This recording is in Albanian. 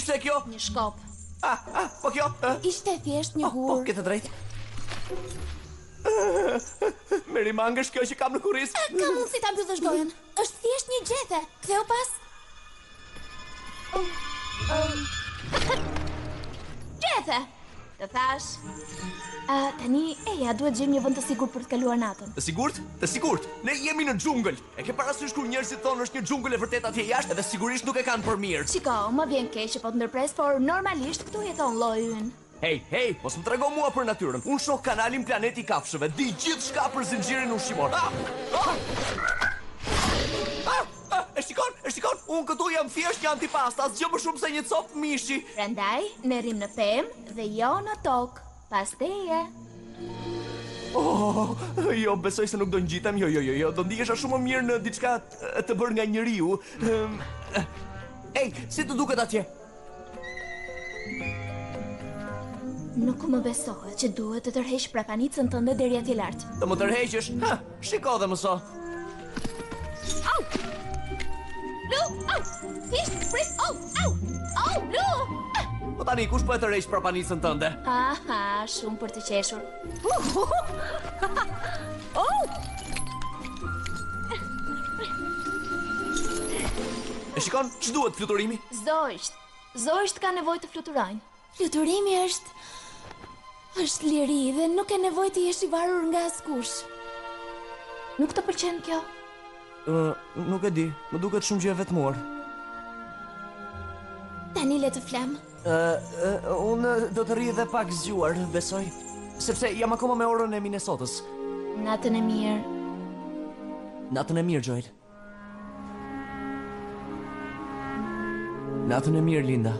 Pse kjo? Një shkop. Po kjo? Ishte thjesht një Po, gur. ke të drejtë. Meri mangësh kjo që kam në kurriz. Ka mundësi ta mbyllësh gojen. Është thjesht një gjethe. Ktheu pas. Gjethe. Të thash. Tani, eja, duhet gjejmë një vend të sigurt për të kaluar natën. Të sigurt? Të sigurt. Ne jemi në xhungël. E ke parasysh kur njerëzit thonë është një xhungël e vërtet atje jashtë, edhe sigurisht nuk e kanë për mirë. Shiko, më vjen keq që po të ndërpres, por normalisht këtu jeton lloji ynë. Hej, mos më trego mua për natyrën. Unë shoh kanalin Planeti i Kafshëve, di gjithçka për zinxhirin ushqimor. E shikon, unë këtu jam thjesht një antipasta, asgjë më shumë se një copë mishi. Prandaj, ne rrim në pemë dhe jo në tokë. Pas teje. Jo, besoj se nuk do ngjitem. Jo, do ndihesha shumë më mirë në diçka të bërë nga njeriu. Ej, si të duket atje? Nuk më besohet që duhet të tërheq prapanicën tënde deri atje lart. Të më tërheqësh? Shiko dhe mëso. Au! Lu, au! Thjesht prit, au! Lu! Po tani, kush po e tërheq prapanicën tënde? Aha, shumë për të qeshur. E shikon, ç'duhet fluturimi? Zoisht ka nevojë të fluturojnë. Fluturimi është liri dhe nuk e nevojë të jesh i varur nga askush. Nuk të pëlqen kjo? Nuk e di, më duket shumë gjë e vetmuar. Tani le të flem. Unë do të rri dhe pak zgjuar, besoj. Sepse jam akoma me orën e Minnesotës. Natën e mirë. Natën e mirë, Joel. Natën e mirë, Linda.